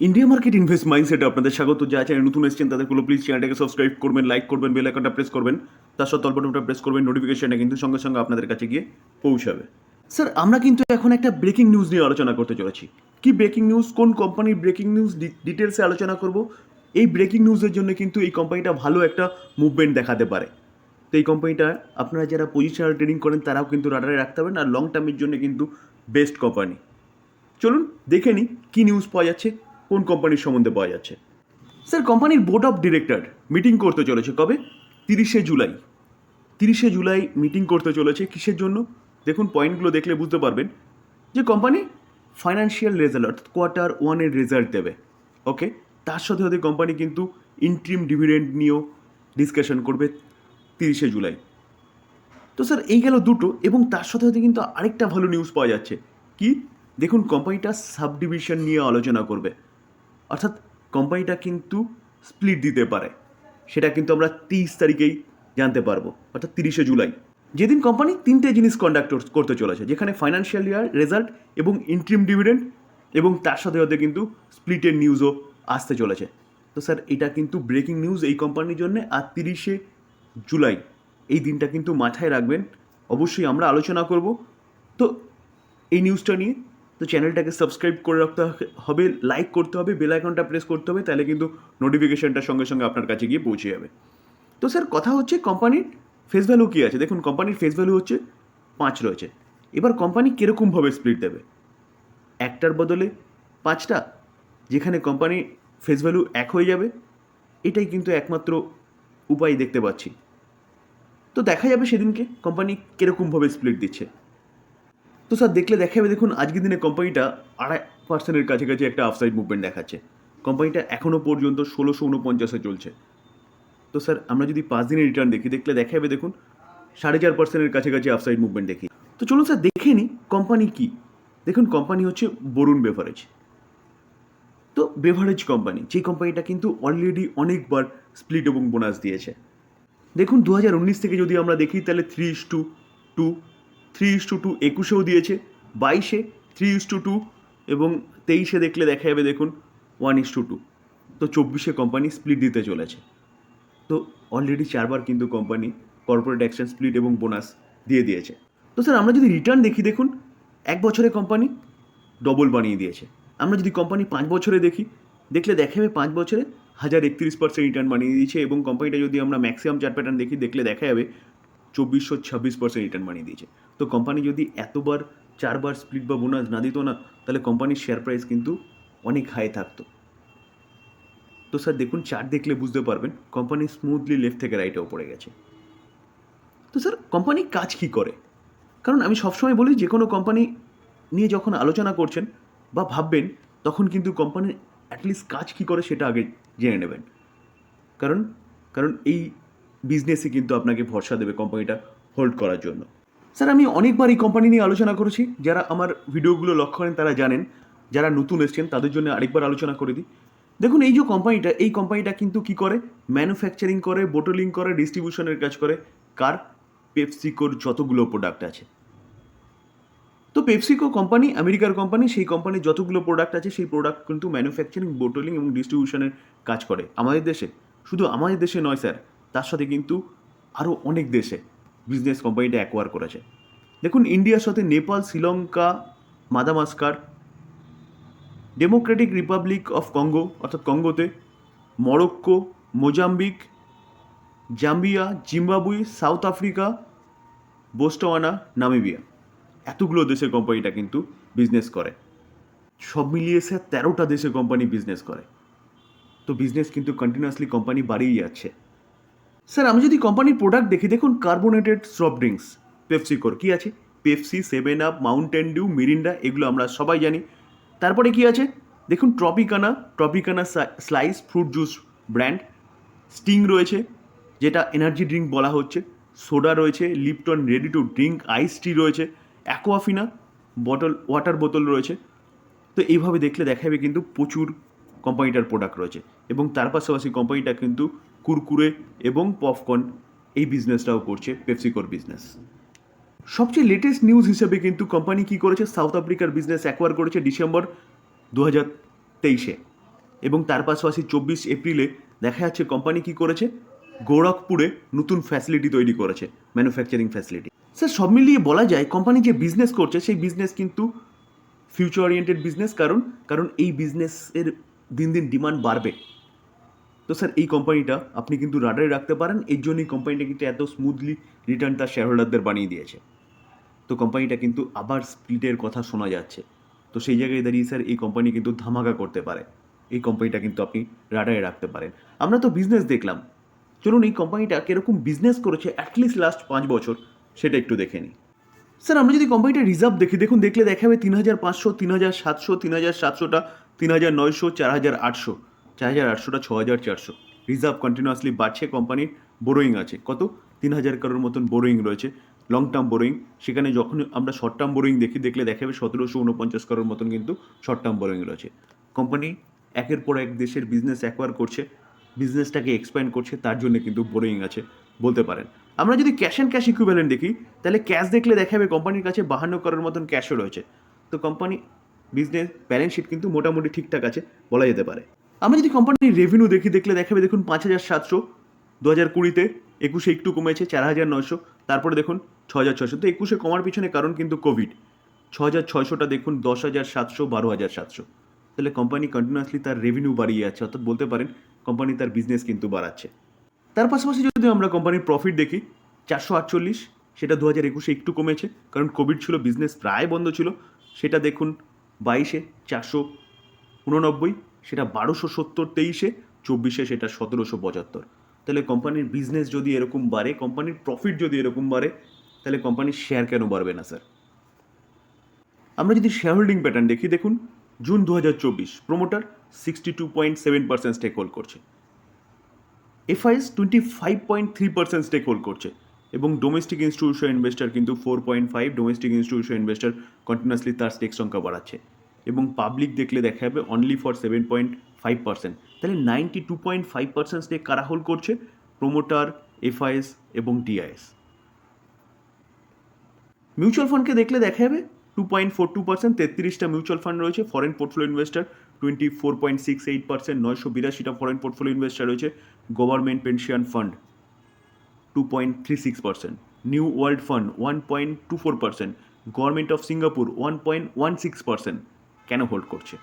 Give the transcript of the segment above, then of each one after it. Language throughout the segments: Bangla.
ইন্ডিয়া মার্কেট ইনভেস্ট মাইন্ডসেটে আপনাদের স্বাগত। যারা চ্যানেল নতুন এসেছেন তাদেরগুলো প্লিজ চ্যানেলটাকে সাবস্ক্রাইব করবেন, লাইক করবেন, বেল আইকনটা প্রেস করবেন, তার সাথে অল বাটনটা প্রেস করবেন। নোটিফিকেশনটা কিন্তু সঙ্গে সঙ্গে আপনাদের কাছে গিয়ে পৌঁছাবে। স্যার, আমরা কিন্তু এখন একটা ব্রেকিং নিউজ নিয়ে আলোচনা করতে চলেছি। কি ব্রেকিং নিউজ, কোন কোম্পানির ব্রেকিং নিউজ ডিটেলসে আলোচনা করব। এই ব্রেকিং নিউজের জন্য কিন্তু এই কোম্পানিটা ভালো একটা মুভমেন্ট দেখাতে পারে। তো এই কোম্পানিটা আপনারা যারা পজিশনাল ট্রেডিং করেন তারাও কিন্তু রাডারে রাখতে পারেন, আর লং টার্মের জন্য কিন্তু বেস্ট কোম্পানি। চলুন দেখে নিই কী নিউজ পাওয়া যাচ্ছে, কোন কোম্পানির সম্বন্ধে পাওয়া যাচ্ছে। স্যার, কোম্পানির বোর্ড অফ ডিরেক্টর মিটিং করতে চলেছে কবে? 30শে জুলাই। 30শে জুলাই মিটিং করতে চলেছে। কিসের জন্য? দেখুন, পয়েন্টগুলো দেখলে বুঝতে পারবেন যে কোম্পানি ফাইন্যান্সিয়াল রেজাল্ট অর্থাৎ Q1-এর রেজাল্ট দেবে। ওকে, তার সাথে সাথে কোম্পানি কিন্তু ইন্ট্রিম ডিভিডেন্ড নিয়েও ডিসকাশন করবে 30শে জুলাই। তো স্যার, এই গেল দুটো, এবং তার সাথে সাথে কিন্তু আরেকটা ভালো নিউজ পাওয়া যাচ্ছে। কি? দেখুন, কোম্পানিটা সাবডিভিশন নিয়ে আলোচনা করবে, অর্থাৎ কোম্পানিটা কিন্তু স্প্লিট দিতে পারে। সেটা কিন্তু আমরা 30 তারিখেই জানতে পারবো, অর্থাৎ 30শে জুলাই, যেদিন কোম্পানি তিনটে জিনিস কন্ডাক্ট করতে চলেছে, যেখানে ফাইন্যান্সিয়াল ইয়ার রেজাল্ট এবং ইন্ট্রিম ডিভিডেন্ড, এবং তার সাথে সাথে কিন্তু স্প্লিটের নিউজও আসতে চলেছে। তো স্যার, এটা কিন্তু ব্রেকিং নিউজ এই কোম্পানির জন্য। আর 30শে জুলাই এই দিনটা কিন্তু মাথায় রাখবেন, অবশ্যই আমরা আলোচনা করব তো এই নিউজটা নিয়ে। তো চ্যানেলটাকে সাবস্ক্রাইব করে রাখতে হবে, লাইক করতে হবে, বেল আইকনটা প্রেস করতে হবে, তাহলে কিন্তু নোটিফিকেশনটা সঙ্গে সঙ্গে আপনার কাছে গিয়ে পৌঁছে যাবে। তো স্যার, কথা হচ্ছে কোম্পানির ফেস ভ্যালু কী আছে। দেখুন, কোম্পানির ফেস ভ্যালু হচ্ছে 5 রয়েছে। এবার কোম্পানি কীরকমভাবে স্প্লিট দেবে? একটার বদলে 5টা, যেখানে কোম্পানি ফেস ভ্যালু 1 হয়ে যাবে। এটাই কিন্তু একমাত্র উপায় দেখতে পাচ্ছি। তো দেখা যাবে সেদিনকে কোম্পানি কীরকমভাবে স্প্লিট দিচ্ছে। তো স্যার, দেখলে দেখা যাবে, দেখুন আজকের দিনে কোম্পানিটা 2.5% কাছাকাছি একটা আফসাইড মুভমেন্ট দেখাচ্ছে। কোম্পানিটা এখনও পর্যন্ত 1649-এ চলছে। তো স্যার, আমরা যদি 5 দিনের রিটার্ন দেখি, দেখলে দেখা যাবে, দেখুন 4.5%-এর কাছাকাছি আফসাইড মুভমেন্ট দেখি। তো চলুন স্যার দেখে নিই কোম্পানি কি। দেখুন, কোম্পানি হচ্ছে বরুণ বেভারেজ। তো বেভারেজ কোম্পানি, যে কোম্পানিটা কিন্তু অলরেডি অনেকবার স্প্লিট এবং বোনাস দিয়েছে। দেখুন, 2019 থেকে যদি আমরা দেখি তাহলে 3:2, 3:2 21-এও দিয়েছে, 22-এ 3:2, এবং 23-এ দেখলে দেখা যাবে, দেখুন 1:2। তো 24-এ কোম্পানি স্প্লিট দিতে চলেছে। তো অলরেডি 4বার কিন্তু কোম্পানি কর্পোরেট অ্যাকশন, স্প্লিট এবং বোনাস দিয়ে দিয়েছে। তো স্যার, আমরা যদি রিটার্ন দেখি, দেখুন 1 বছরে কোম্পানি ডবল বানিয়ে দিয়েছে। আমরা যদি কোম্পানি 5 বছরে দেখি, দেখলে দেখা যাবে 5 বছরে 1031% রিটার্ন বানিয়ে দিয়েছে, এবং কোম্পানিটা যদি আমরা ম্যাক্সিমাম চার্ট প্যাটার্ন দেখি, দেখলে দেখা যাবে 2426% রিটার্ন বানিয়ে দিয়েছে। তো কোম্পানি যদি এতবার 4বার স্প্লিট বা বোনাস না দিত না, তাহলে কোম্পানির শেয়ার প্রাইস কিন্তু অনেক হাই থাকতো। তো স্যার দেখুন, চার্ট দেখলে বুঝতে পারবেন কোম্পানি স্মুথলি লেফট থেকে রাইটে ওপরে গেছে। তো স্যার, কোম্পানি কাজ কী করে? কারণ আমি সবসময় বলি, যে কোনো কোম্পানি নিয়ে যখন আলোচনা করছেন বা ভাববেন, তখন কিন্তু কোম্পানির অ্যাটলিস্ট কাজ কী করে সেটা আগে জেনে নেবেন। কারণ কারণ এই বিজনেসে কিন্তু আপনাকে ভরসা দেবে কোম্পানিটা হোল্ড করার জন্য। স্যার, আমি অনেকবার এই কোম্পানি নিয়ে আলোচনা করেছি। যারা আমার ভিডিওগুলো লক্ষ্য করেন তারা জানেন। যারা নতুন এসছেন তাদের জন্য আরেকবার আলোচনা করে দিই। দেখুন, এই যে কোম্পানিটা, এই কোম্পানিটা কিন্তু কী করে? ম্যানুফ্যাকচারিং করে, বোটলিং করে, ডিস্ট্রিবিউশনের কাজ করে। কার? পেপসিকোর যতগুলো প্রোডাক্ট আছে। তো পেপসিকো কোম্পানি আমেরিকার কোম্পানি, সেই কোম্পানির যতগুলো প্রোডাক্ট আছে সেই প্রোডাক্ট কিন্তু ম্যানুফ্যাকচারিং, বোটলিং এবং ডিস্ট্রিবিউশনের কাজ করে আমাদের দেশে। শুধু আমাদের দেশে নয় স্যার, তার সাথে কিন্তু আরও অনেক দেশে বিজনেস কোম্পানিটা অ্যাকোয়ার করেছে। দেখুন, ইন্ডিয়ার সাথে Nepal, Sri Lanka, Madagascar, Democratic Republic of Congo অর্থাৎ কঙ্গোতে, Morocco, Mozambique, Zambia, Zimbabwe, South Africa, Botswana, Namibia, এতগুলো দেশে কোম্পানিটা কিন্তু বিজনেস করে। সব মিলিয়ে স্যার 13টা দেশে কোম্পানি বিজনেস করে। তো বিজনেস কিন্তু কন্টিনিউয়াসলি কোম্পানি বাড়িয়েই যাচ্ছে। স্যার, আমি যদি কোম্পানির প্রোডাক্ট দেখি, দেখুন কার্বোনেটেড সফট ড্রিঙ্কস পেপসিকোর কী আছে? Pepsi, 7 Up, Mountain Dew, Mirinda, এগুলো আমরা সবাই জানি। তারপরে কি আছে? দেখুন Tropicana Slice fruit juice brand, Sting রয়েছে যেটা এনার্জি ড্রিঙ্ক বলা হচ্ছে, সোডা রয়েছে, Lipton ready to drink ice tea রয়েছে, অ্যাকোয়াফিনা ওয়াটার বোতল রয়েছে। তো এইভাবে দেখলে দেখা যাবে কিন্তু প্রচুর কোম্পানিটার প্রোডাক্ট রয়েছে, এবং তার পাশাপাশি কোম্পানিটা কিন্তু কুরকুরে এবং পপকর্ন এই বিজনেসটাও করছে, পেপসিকোর বিজনেস। সবচেয়ে লেটেস্ট নিউজ হিসেবে কিন্তু কোম্পানি কী করেছে? সাউথ আফ্রিকার বিজনেস অ্যাকোয়ার করেছে ডিসেম্বর 2023-এ। এবং তার পাশাপাশি 24 এপ্রিলে দেখা যাচ্ছে কোম্পানি কি করেছে, গোরখপুরে নতুন ফ্যাসিলিটি তৈরি করেছে, ম্যানুফ্যাকচারিং ফ্যাসিলিটি। স্যার সব মিলিয়ে বলা যায় কোম্পানি যে বিজনেস করছে সেই বিজনেস কিন্তু ফিউচার ওরিয়েন্টেড বিজনেস, কারণ এই বিজনেসের দিন দিন ডিমান্ড বাড়বে। তো স্যার এই কোম্পানিটা আপনি কিন্তু রাডারে রাখতে পারেন, এই জন্যই কোম্পানিটা কিন্তু এত স্মুথলি রিটার্ন তার শেয়ার হোল্ডারদের বানিয়ে দিয়েছে। তো কোম্পানিটা কিন্তু আবার স্প্লিটের কথা শোনা যাচ্ছে, তো সেই জায়গায় দাঁড়িয়ে স্যার এই কোম্পানি কিন্তু ধামাকা করতে পারে, এই কোম্পানিটা কিন্তু আপনি রাডারে রাখতে পারেন। আমরা তো বিজনেস দেখলাম, চলুন এই কোম্পানিটা কীরকম বিজনেস করেছে অ্যাটলিস্ট লাস্ট 5 বছর সেটা একটু দেখে নিই। স্যার আমরা যদি কোম্পানিটা রিজার্ভ দেখি, দেখুন দেখলে দেখাবে 3500, 3700, 3700টা, 3900, 4800, 4800টা, 6400 রিজার্ভ কন্টিনিউয়াসলি বাড়ছে। কোম্পানির বোরোয়িং আছে কত, 3000 কারোর মতন বোরোয়িং রয়েছে, লং টার্ম বোরোয়িং। সেখানে যখন আমরা শর্ট টার্ম বোরোয়িং দেখি, দেখলে দেখাবে 1749 কারোর মতন কিন্তু শর্ট টার্ম বোরোয়িং রয়েছে। কোম্পানি একের পর এক দেশের বিজনেস অ্যাকোয়ার করছে, বিজনেসটাকে এক্সপ্যান্ড করছে, তার জন্য কিন্তু বোরোয়িং আছে বলতে পারেন। আমরা যদি ক্যাশ অ্যান্ড ক্যাশ ইকুইভ্যালেন্ট দেখি, তাহলে ক্যাশ দেখলে দেখাবে কোম্পানির কাছে 52 কারোর মতন ক্যাশও রয়েছে। তো কোম্পানি বিজনেস ব্যালেন্স শিট কিন্তু মোটামুটি ঠিকঠাক আছে বলা যেতে পারে। আমরা যদি কোম্পানির রেভিনিউ দেখি, দেখলে দেখাবে দেখুন 5700 2020-তে, 21-এ একটু কমেছে 4900, তারপরে দেখুন 6600। তো 21-এ কমার পিছনে কারণ কিন্তু কোভিড। 6600টা দেখুন 10700, 12700। তাহলে কোম্পানি কন্টিনিউয়াসলি তার রেভিনিউ বাড়িয়ে যাচ্ছে, অর্থাৎ বলতে পারেন কোম্পানি তার বিজনেস কিন্তু বাড়াচ্ছে। তার পাশাপাশি যদি আমরা কোম্পানির প্রফিট দেখি 448, সেটা 2021-এ একটু কমেছে, কারণ কোভিড ছিল, বিজনেস প্রায় বন্ধ ছিল। সেটা দেখুন 22-এ 489, সেটা 1270, 23-এ, 24-এ সেটা 1775। তাহলে কোম্পানির বিজনেস যদি এরকম বাড়ে, কোম্পানির প্রফিট যদি এরকম বাড়ে, তাহলে কোম্পানির শেয়ার কেন বাড়বে না স্যার? আমরা যদি শেয়ার হোল্ডিং প্যাটার্ন দেখি, দেখুন জুন 2024 প্রোমোটার 62.7% স্টেক হোল্ড করছে, এফআইএস 25.3% স্টেক হোল্ড করছে, এবং ডোমেস্টিক ইনস্টিটিউশন ইনভেস্টার কিন্তু 4.5, ডোমেস্টিক ইনস্টিটিউশন ইনভেস্টার কন্টিনিউয়াসলি তার স্টেক সংখ্যা বাড়াচ্ছে। এবং পাবলিক দেখলে দেখা যাবে অনলি ফর 7.5%। তাহলে 92.5% স্টেক কারা হোল্ড করছে? প্রোমোটার, এফআইএস এবং ডিআইএস। মিউচুয়াল ফান্ডকে দেখলে দেখা যাবে 2.42%, 33টা মিউচুয়াল ফান্ড রয়েছে। ফরেন পোর্টফোলিও ইনভেস্টার 24.68%, 982টা ফরেন পোর্টফোলিও ইনভেস্টার রয়েছে। Government pension fund 2.36%, new world fund 1.24%, government of Singapore 1.16% কেন হোল্ড করছে?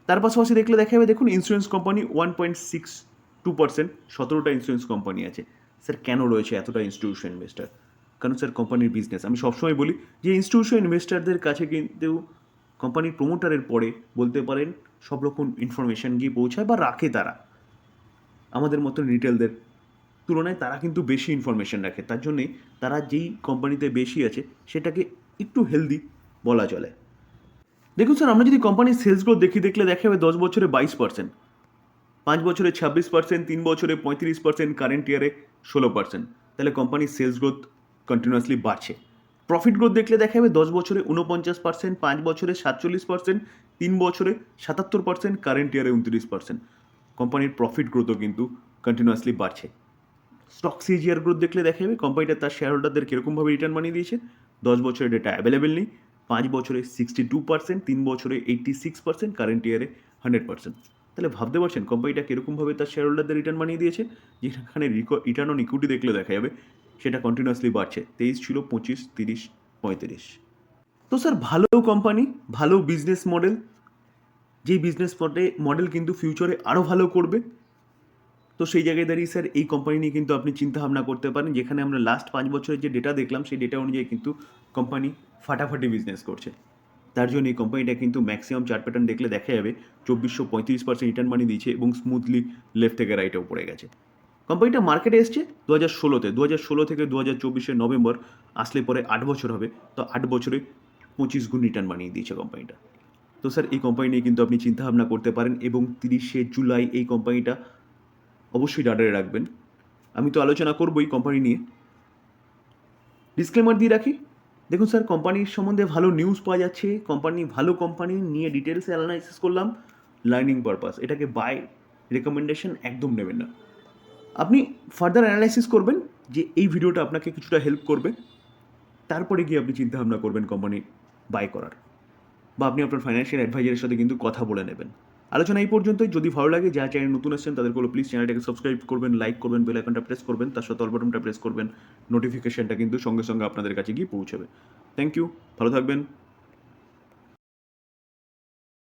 তার পাশাপাশি দেখলে দেখা যাবে দেখুন ইন্স্যুরেন্স কোম্পানি 1.62%, 17টা ইন্স্যুরেন্স কোম্পানি আছে। স্যার কেন রয়েছে এতটা ইনস্টিটিউশন ইনভেস্টার? কারণ স্যার কোম্পানির বিজনেস, আমি সবসময় বলি যে ইনস্টিটিউশন ইনভেস্টারদের কাছে কিন্তু কোম্পানির প্রমোটারের পরে বলতে পারেন সব রকম ইনফরমেশান গিয়ে পৌঁছায় বা রাখে তারা। আমাদের মতো রিটেলদের তুলনায় তারা কিন্তু বেশি ইনফরমেশান রাখে, তার জন্যেই তারা যেই কোম্পানিতে বেশি আছে সেটাকে একটু হেলদি বলা চলে। দেখুন স্যার আমরা যদি কোম্পানির সেলস গ্রোথ দেখি, দেখলে দেখা যাবে 10 বছরে 22%, 5 বছরে 26%, 3 বছরে 35%, কারেন্ট ইয়ারে 16%। তাহলে কোম্পানির সেলস গ্রোথ কন্টিনিউয়াসলি বাড়ছে। প্রফিট গ্রোথ দেখলে দেখা যাবে 10 বছরে 49%, 5 বছরে 47%, 3 বছরে 77%, কারেন্ট ইয়ারে 29%। কোম্পানির প্রফিট গ্রোথও কিন্তু কন্টিনিউয়াসলি বাড়ছে। স্টক সিজিআর গ্রোথ দেখলে দেখা যাবে কোম্পানিটা তার শেয়ার হোল্ডারদের কীরকমভাবে রিটার্ন বানিয়ে দিয়েছে। 10 বছরের ডেটা অ্যাভেলেবেল নেই, 5 বছরে 62%, 3 বছরে 86%, কারেন্ট ইয়ারে 100%। তাহলে ভাবতে পারছেন কোম্পানিটা কীরকমভাবে তার শেয়ার হোল্ডারদের রিটার্ন বানিয়ে দিয়েছে। যেখানে রিটার্ন অন ইকুইটি দেখলে দেখা যাবে সেটা কন্টিনিউয়াসলি বাড়ছে, 23 ছিল, 25, 30, 35। তো স্যার ভালো কোম্পানি, ভালো বিজনেস মডেল, যেই বিজনেস মডেল কিন্তু ফিউচারে আরও ভালো করবে। তো সেই জায়গায় দাঁড়িয়ে স্যার এই কোম্পানি নিয়ে কিন্তু আপনি চিন্তাভাবনা করতে পারেন, যেখানে আমরা লাস্ট 5 বছরের যে ডেটা দেখলাম সেই ডেটা অনুযায়ী কিন্তু কোম্পানি ফাটাফাটি বিজনেস করছে। তার জন্য এই কোম্পানিটা কিন্তু ম্যাক্সিমাম চার্ট প্যাটার্ন দেখলে দেখা যাবে 2435% রিটার্ন মানি দিয়েছে এবং স্মুথলি লেফট থেকে রাইটেও পড়ে গেছে। কোম্পানিটা মার্কেটে এসছে 2016-তে, 2016 থেকে 2024-এর নভেম্বর আসলে পরে 8 বছর হবে। তো 8 বছরে 25 গুণ রিটার্ন বানিয়ে দিয়েছে কোম্পানিটা। তো স্যার এই কোম্পানি নিয়ে কিন্তু আপনি চিন্তাভাবনা করতে পারেন, এবং 30শে জুলাই এই কোম্পানিটা অবশ্যই রাডারে রাখবেন। আমি তো আলোচনা করবই কোম্পানি নিয়ে। ডিসক্লেমার দিয়ে রাখি, দেখুন স্যার কোম্পানির সম্বন্ধে ভালো নিউজ পাওয়া যাচ্ছে, ভালো কোম্পানি নিয়ে ডিটেলসে অ্যানালাইসিস করলাম, লার্নিং পারপাস, এটাকে বাই রেকমেন্ডেশন একদম নেবেন না। আপনি ফার্দার অ্যানালাইসিস করবেন যে এই ভিডিওটা আপনাকে কিছুটা হেল্প করবে, তারপরে গিয়ে আপনি চিন্তাভাবনা করবেন কোম্পানি বাই করার, বা আপনি আপনার ফাইন্যান্সিয়াল অ্যাডভাইজারের সাথে কিন্তু কথা বলে নেবেন। আলোচনা এই পর্যন্তই। যদি ভালো লাগে, যারা চ্যানেল নতুন আসছেন তাদেরকে বলবো প্লিজ চ্যানেলটাকে সাবস্ক্রাইব করবেন, লাইক করবেন, বেল আইকনটা প্রেস করবেন, তার সাথে অল বাটনটা প্রেস করবেন। নোটিফিকেশনটা কিন্তু সঙ্গে সঙ্গে আপনাদের কাছে গিয়ে পৌঁছাবে। থ্যাংক ইউ, ভালো থাকবেন।